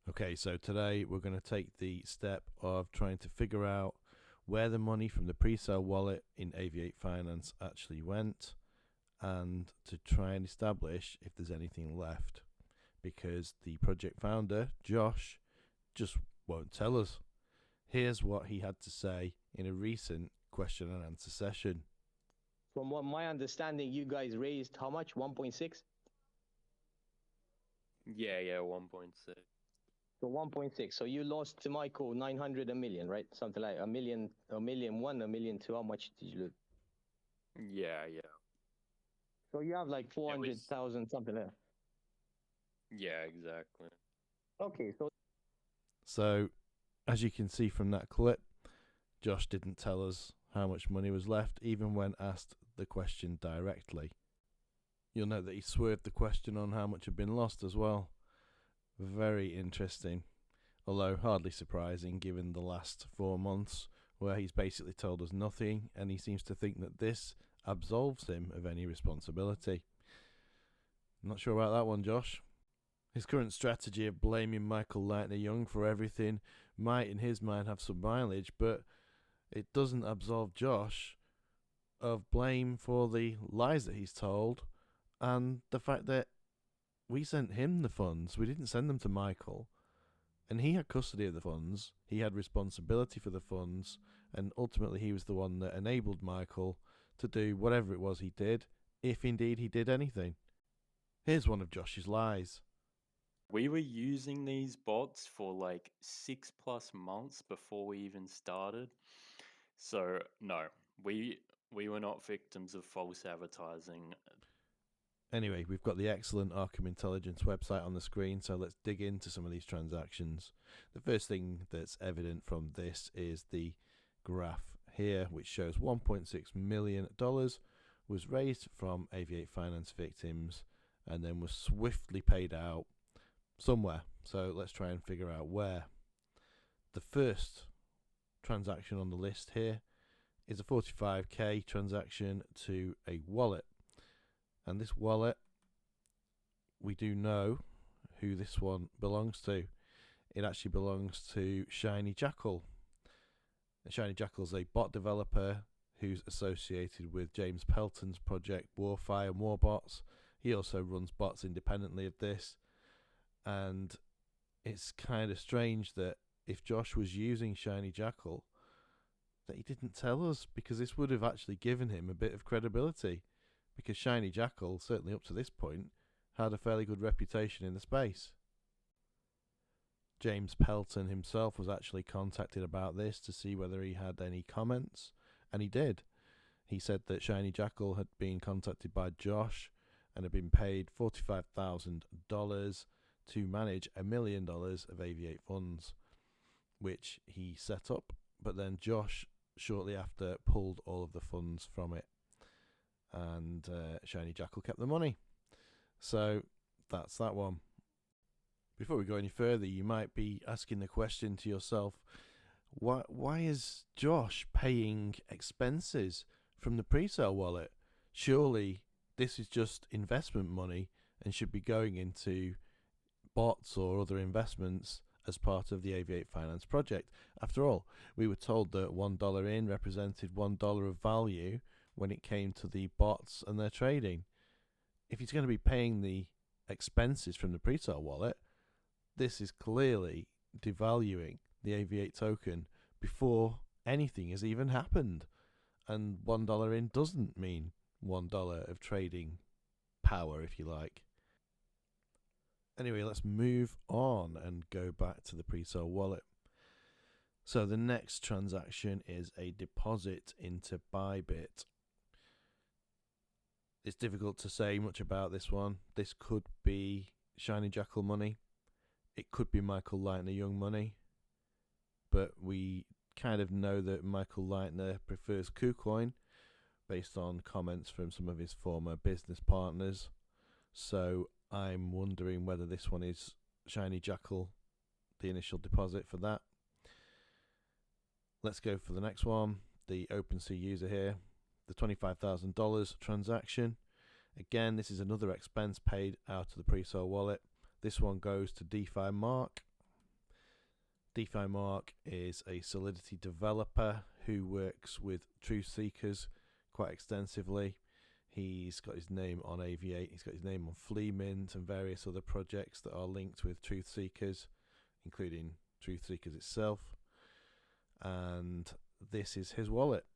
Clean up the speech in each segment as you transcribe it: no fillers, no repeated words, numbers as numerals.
Okay, so today we're going to take the step of trying to figure out where the money from the pre-sale wallet in Aviate Finance actually went, and to try and establish if there's anything left, because the project founder, Josh, just won't tell us. Here's what he had to say in a recent question and answer session. From what my understanding, you guys raised how much? 1.6? Yeah, 1.6. So 1.6. So you lost to Michael 900 a million, right? Something like a million one, a million two. How much did you lose? Yeah. So you have like 400,000 something there. Yeah, exactly. Okay, So, as you can see from that clip, Josh didn't tell us how much money was left, even when asked the question directly. You'll note that he swerved the question on how much had been lost as well. Very interesting, although hardly surprising given the last 4 months where he's basically told us nothing, and he seems to think that this absolves him of any responsibility. I'm not sure about that one, Josh. His current strategy of blaming Michael Leitner-Young for everything might, in his mind, have some mileage, but it doesn't absolve Josh of blame for the lies that he's told and the fact that we sent him the funds. We didn't send them to Michael. And he had custody of the funds. He had responsibility for the funds. And ultimately, he was the one that enabled Michael to do whatever it was he did, if indeed he did anything. Here's one of Josh's lies. We were using these bots for like 6+ months before we even started. So no, we were not victims of false advertising. Anyway, we've got the excellent Arkham Intelligence website on the screen, so let's dig into some of these transactions. The first thing that's evident from this is the graph here, which shows $1.6 million was raised from Aviate Finance victims and then was swiftly paid out somewhere. So let's try and figure out where. The first transaction on the list here is a 45k transaction to a wallet. And this wallet, we do know who this one belongs to. It actually belongs to Shiny Jackal. Shiny Jackal's a bot developer who's associated with James Pelton's project Warfire and Warbots. He also runs bots independently of this. And it's kind of strange that if Josh was using Shiny Jackal, that he didn't tell us, because this would have actually given him a bit of credibility. Because Shiny Jackal, certainly up to this point, had a fairly good reputation in the space. James Pelton himself was actually contacted about this to see whether he had any comments, and he did. He said that Shiny Jackal had been contacted by Josh and had been paid $45,000 to manage $1 million of Aviate funds, which he set up, but then Josh shortly after pulled all of the funds from it, and Shiny Jackal kept the money. So that's that one. Before we go any further, you might be asking the question to yourself, why is Josh paying expenses from the pre-sale wallet? Surely this is just investment money and should be going into bots or other investments as part of the Aviate Finance project. After all, we were told that $1 in represented $1 of value when it came to the bots and their trading. If he's going to be paying the expenses from the pre-sale wallet, this is clearly devaluing the Aviate token before anything has even happened. And $1 in doesn't mean $1 of trading power, if you like. Anyway, let's move on and go back to the pre-sale wallet. So the next transaction is a deposit into Bybit. It's difficult to say much about this one. This could be Shiny Jackal money. It could be Michael Leitner-Young money. But we kind of know that Michael Leitner prefers KuCoin based on comments from some of his former business partners. So I'm wondering whether this one is Shiny Jackal, the initial deposit for that. Let's go for the next one, the OpenSea user here, the $25,000 transaction. Again, this is another expense paid out of the pre-sale wallet. This one goes to DeFi Mark. DeFi Mark is a Solidity developer who works with truth seekers quite extensively. He's got his name on Aviate, he's got his name on Fleamint and various other projects that are linked with truth seekers, including truth seekers itself. And this is his wallet.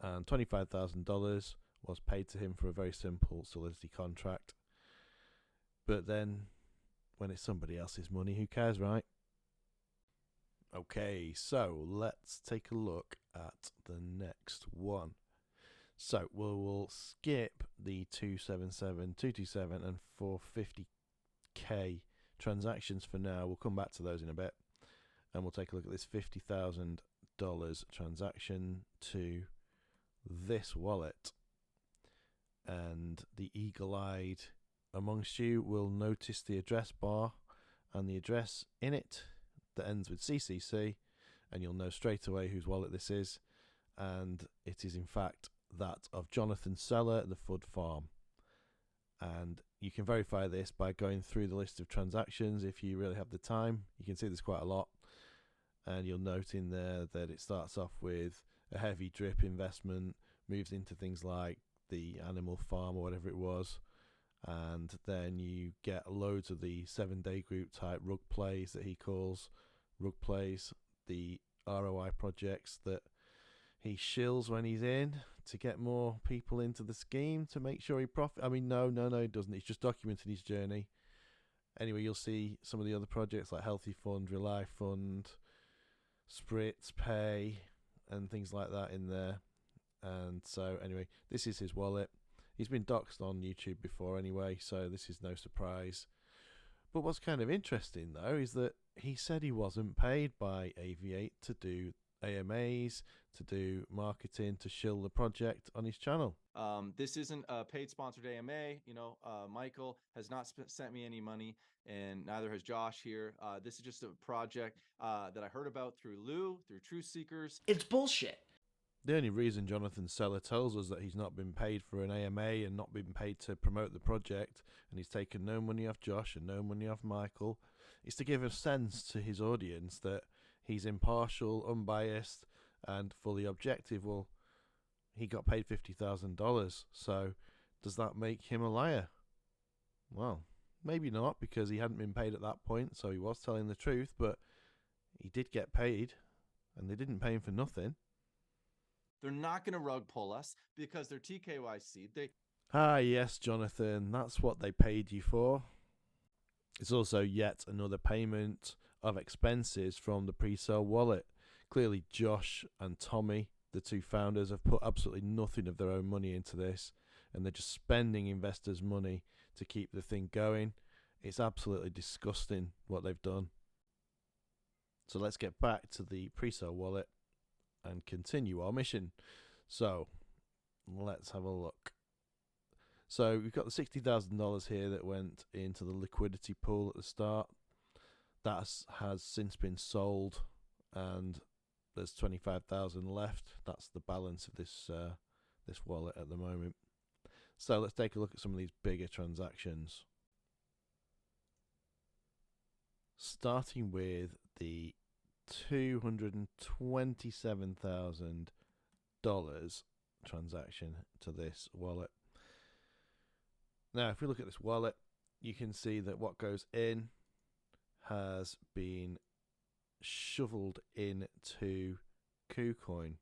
And $25,000 was paid to him for a very simple Solidity contract. But then, when it's somebody else's money, who cares, right? Okay, so let's take a look at the next one. So we'll skip the 277, 227 and 450k transactions for now. We'll come back to those in a bit. And we'll take a look at this $50,000 transaction to this wallet. And the eagle-eyed amongst you will notice the address bar and the address in it that ends with CCC, and you'll know straight away whose wallet this is, and it is in fact that of Jonathan Seller at the Fud Farm. And you can verify this by going through the list of transactions if you really have the time. You can see there's quite a lot, and you'll note in there that it starts off with a heavy drip investment, moves into things like the animal farm or whatever it was, and then you get loads of the 7-day group type rug plays that he calls rug plays, the ROI projects that he shills when he's in to get more people into the scheme to make sure he profit. I mean, no, he doesn't. He's just documenting his journey. Anyway, you'll see some of the other projects like Healthy Fund, Rely Fund, Spritz Pay, and things like that in there. And so, anyway, this is his wallet. He's been doxed on YouTube before anyway, so this is no surprise. But what's kind of interesting, though, is that he said he wasn't paid by Aviate to do AMAs, to do marketing, to shill the project on his channel. This isn't a paid sponsored AMA. Michael has not sent me any money, and neither has Josh here. This is just a project that I heard about through Lou, through Truth Seekers. It's bullshit. The only reason Jonathan Seller tells us that he's not been paid for an AMA and not been paid to promote the project, and he's taken no money off Josh and no money off Michael, is to give a sense to his audience that he's impartial, unbiased, and fully objective. Well, he got paid $50,000, so does that make him a liar? Well, maybe not, because he hadn't been paid at that point, so he was telling the truth, but he did get paid, and they didn't pay him for nothing. They're not going to rug pull us because they're TKYC. Yes, Jonathan, that's what they paid you for. It's also yet another payment of expenses from the pre-sale wallet. Clearly, Josh and Tommy, the two founders, have put absolutely nothing of their own money into this, and they're just spending investors' money to keep the thing going. It's absolutely disgusting what they've done. So let's get back to the pre-sale wallet and continue our mission. So let's have a look. So we've got the $60,000 here that went into the liquidity pool at the start. That has since been sold, and there's 25,000 left. That's the balance of this wallet at the moment. So let's take a look at some of these bigger transactions. Starting with the $227,000 transaction to this wallet. Now, if we look at this wallet, you can see that what goes in has been shoveled into KuCoin,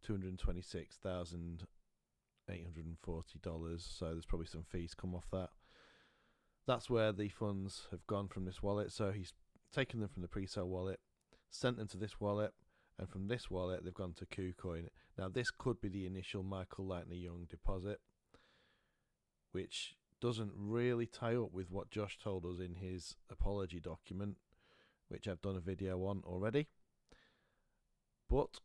$226,840. So there's probably some fees come off that. That's where the funds have gone from this wallet. So he's taken them from the pre-sale wallet, sent them to this wallet, and from this wallet they've gone to KuCoin. Now this could be the initial Michael Lightner-Young deposit, which doesn't really tie up with what Josh told us in his apology document, which I've done a video on already. But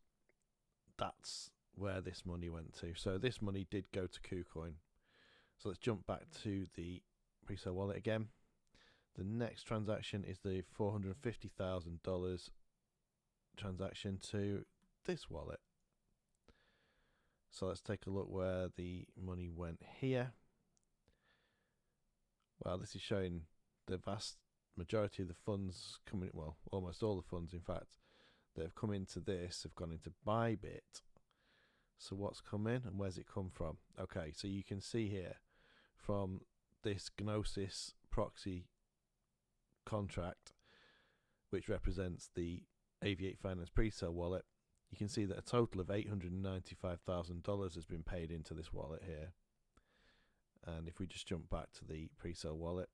that's where this money went to. So this money did go to KuCoin. So let's jump back to the pre-sale wallet again. The next transaction is the $450,000 transaction to this wallet. So let's take a look where the money went here. Well, this is showing the vast majority of the funds coming, well, almost all the funds, in fact, that have come into this have gone into Bybit. So what's come in and where's it come from? Okay, so you can see here from this Gnosis proxy contract, which represents the Aviate Finance pre-sale wallet, you can see that a total of $895,000 has been paid into this wallet here. And if we just jump back to the pre-sale wallet,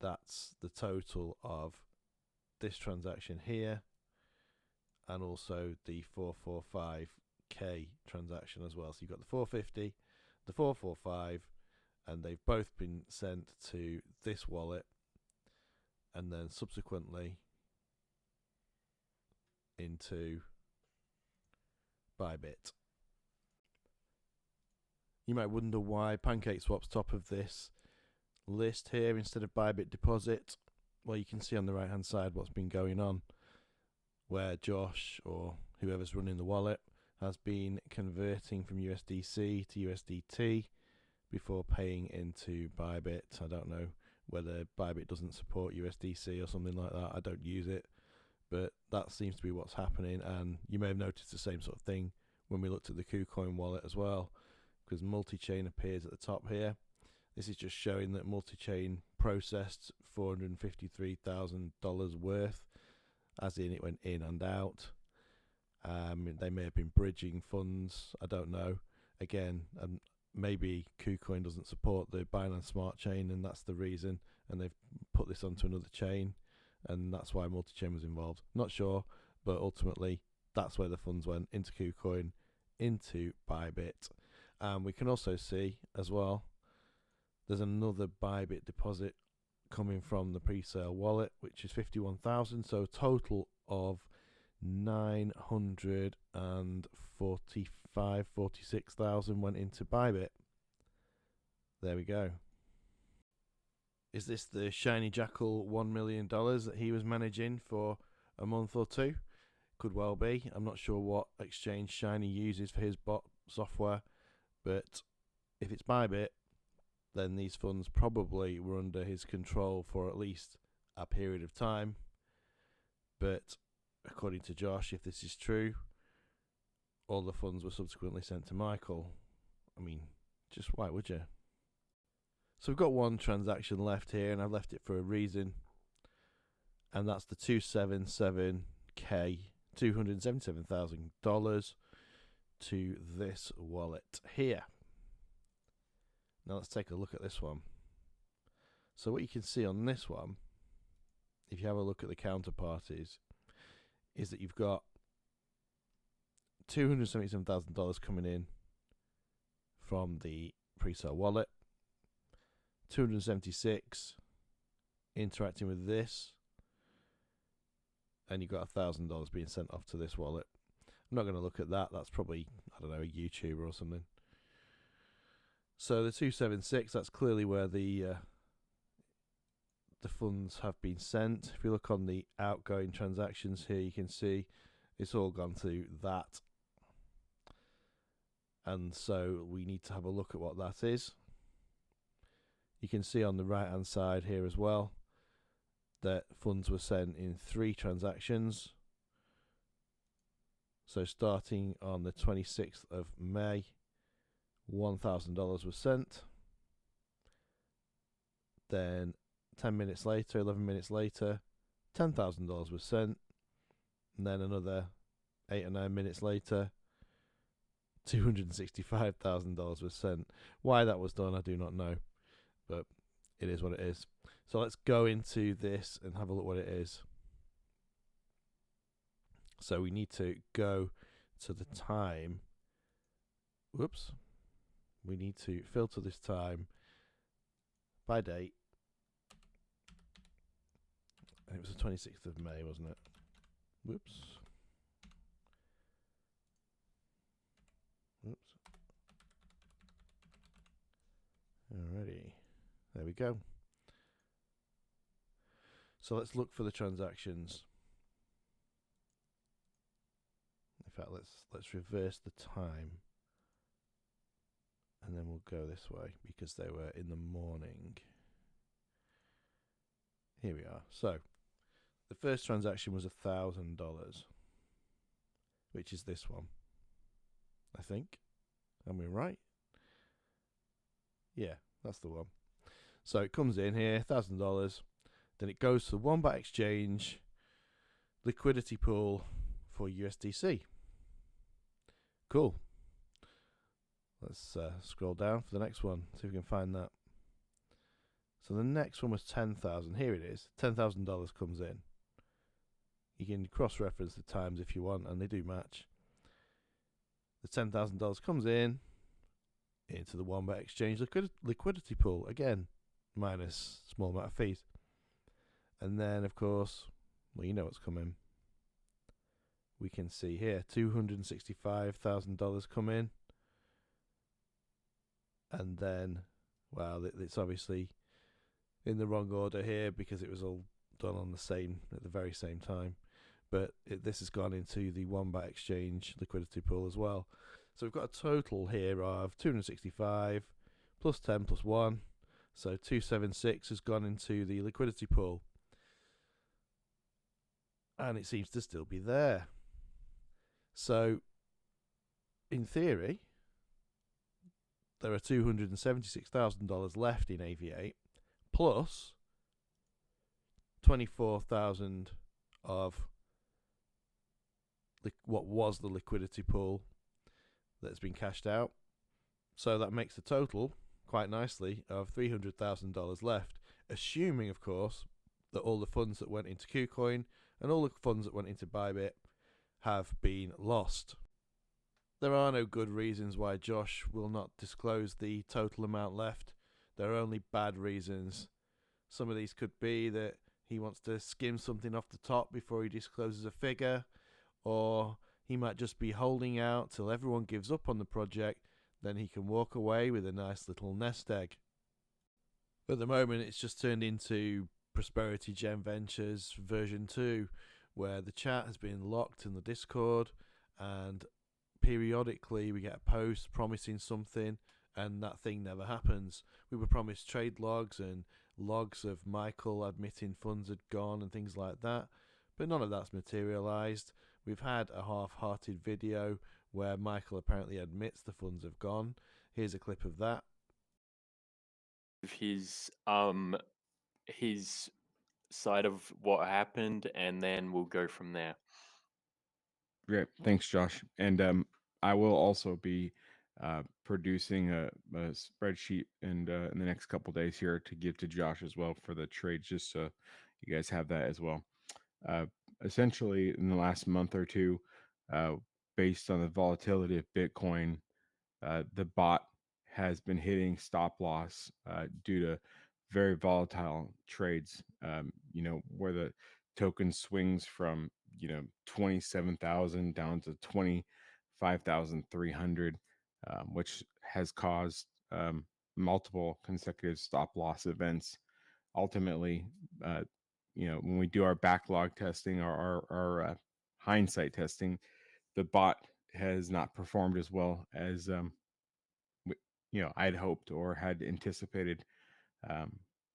that's the total of this transaction here and also the 445k transaction as well. So you've got the 450, the 445, and they've both been sent to this wallet and then subsequently into Bybit. You might wonder why PancakeSwap's top of this list here instead of Bybit Deposit. Well, you can see on the right hand side what's been going on, where Josh or whoever's running the wallet has been converting from USDC to USDT before paying into Bybit. I don't know whether Bybit doesn't support USDC or something like that. I don't use it, but that seems to be what's happening. And you may have noticed the same sort of thing when we looked at the KuCoin wallet as well, because multi-chain appears at the top here. This is just showing that multi-chain processed $453,000 worth, as in it went in and out. They may have been bridging funds, I don't know. Again, maybe KuCoin doesn't support the Binance Smart Chain and that's the reason, and they've put this onto another chain and that's why multi-chain was involved. Not sure, but ultimately that's where the funds went, into KuCoin, into Bybit. We can also see as well there's another Bybit deposit coming from the pre-sale wallet, which is 51,000, so a total of 46,000 went into Bybit. There we go. Is this the Shiny Jackal $1 million that he was managing for a month or two? Could well be. I'm not sure what exchange Shiny uses for his bot software, but if it's Bybit, then these funds probably were under his control for at least a period of time. But according to Josh, if this is true, all the funds were subsequently sent to Michael. I mean, just why would you? So we've got one transaction left here, and I've left it for a reason, and that's the $277,000 to this wallet here. Now let's take a look at this one. So what you can see on this one, if you have a look at the counterparties, is that you've got $277,000 coming in from the pre-sale wallet, 276 interacting with this, and you've got $1,000 being sent off to this wallet. I'm not going to look at that. That's probably, I don't know, a YouTuber or something. So the 276, that's clearly where the funds have been sent. If you look on the outgoing transactions here, you can see it's all gone to that. And so we need to have a look at what that is. You can see on the right hand side here as well that funds were sent in 3 transactions. So starting on the 26th of May, $1,000 was sent. Then 10 minutes later, 11 minutes later, $10,000 was sent. And then another 8 or 9 minutes later, $265,000 was sent. Why that was done, I do not know, but it is what it is. So let's go into this and have a look what it is. So we need to go to the time. Whoops. We need to filter this time by date. And it was the 26th of May, wasn't it? Whoops. Whoops. Alrighty. There we go. So let's look for the transactions. In fact, let's reverse the time. And then we'll go this way because they were in the morning. Here we are. So the first transaction was $1,000, which is this one, I think. Am I right? Yeah, that's the one. So it comes in here, $1,000. Then it goes to the Wombat Exchange liquidity pool for USDC. Cool. Let's scroll down for the next one, see if we can find that. So the next one was 10,000. Here it is. $10,000 comes in. You can cross-reference the times if you want, and they do match. The $10,000 comes in into the Wombat Exchange liquidity pool. Again, minus small amount of fees. And then, of course, well, you know what's coming. We can see here $265,000 come in. And then, well, it's obviously in the wrong order here because it was all done on at the very same time. But this has gone into the Wombat Exchange liquidity pool as well. So we've got a total here of 265 plus 10 plus 1. So 276 has gone into the liquidity pool. And it seems to still be there. So, in theory, there are $276,000 left in Aviate, plus 24,000 of what was the liquidity pool that's been cashed out. So that makes a total, quite nicely, of $300,000 left, assuming, of course, that all the funds that went into KuCoin and all the funds that went into Bybit have been lost. There are no good reasons why Josh will not disclose the total amount left. There are only bad reasons. Some of these could be that he wants to skim something off the top before he discloses a figure, or he might just be holding out till everyone gives up on the project, then he can walk away with a nice little nest egg. At the moment, it's just turned into Prosperity Gen Ventures version 2, where the chat has been locked in the Discord, and periodically we get a post promising something, and that thing never happens. We were promised trade logs and logs of Michael admitting funds had gone and things like that, but none of that's materialized. We've had a half-hearted video where Michael apparently admits the funds have gone. Here's a clip of that. His side of what happened, and then we'll go from there. Great, thanks, Josh. And I will also be producing a spreadsheet in the next couple days here to give to Josh as well for the trades, just so you guys have that as well. Essentially, in the last month or two, based on the volatility of Bitcoin, the bot has been hitting stop loss due to very volatile trades. Where the token swings from 27,000 down to 25,300, which has caused multiple consecutive stop loss events. Ultimately, when we do our backlog testing or our hindsight testing, the bot has not performed as well as I'd hoped or had anticipated.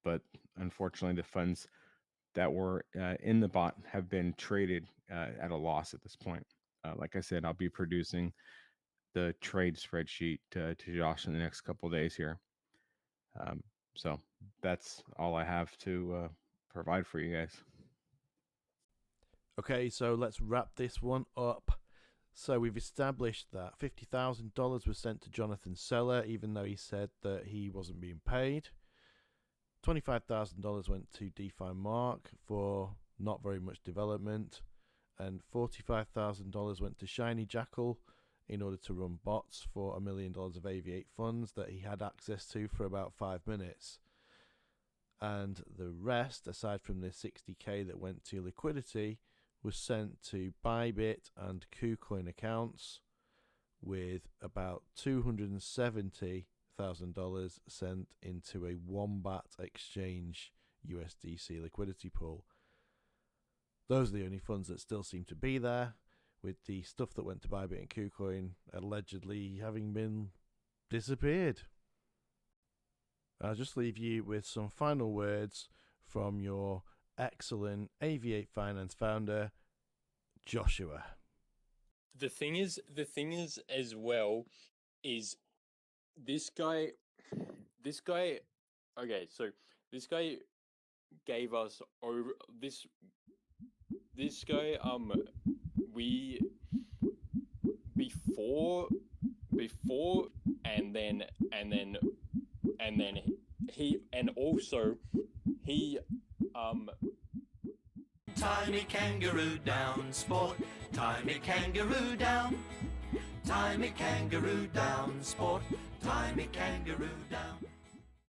But unfortunately, the funds that were in the bot have been traded at a loss at this point. Like I said, I'll be producing the trade spreadsheet to Josh in the next couple of days here. So that's all I have to provide for you guys. Okay, so let's wrap this one up. So we've established that $50,000 was sent to Jonathan Seller, even though he said that he wasn't being paid. $25,000 went to DeFi Mark for not very much development, and $45,000 went to Shiny Jackal in order to run bots for $1 million of Aviate funds that he had access to for about 5 minutes. And the rest, aside from the $60K that went to liquidity, was sent to Bybit and KuCoin accounts, with about $270,000 sent into a Wombat Exchange USDC liquidity pool. Those are the only funds that still seem to be there, with the stuff that went to Bybit and KuCoin allegedly having been disappeared. I'll just leave you with some final words from your excellent Aviate Finance founder, Joshua. The thing is as well is this guy. Okay, so this guy gave us over this. This guy we before and then he and also he Tie me kangaroo down, sport. Tie me kangaroo down. Tie me kangaroo down, sport. Tie me kangaroo down.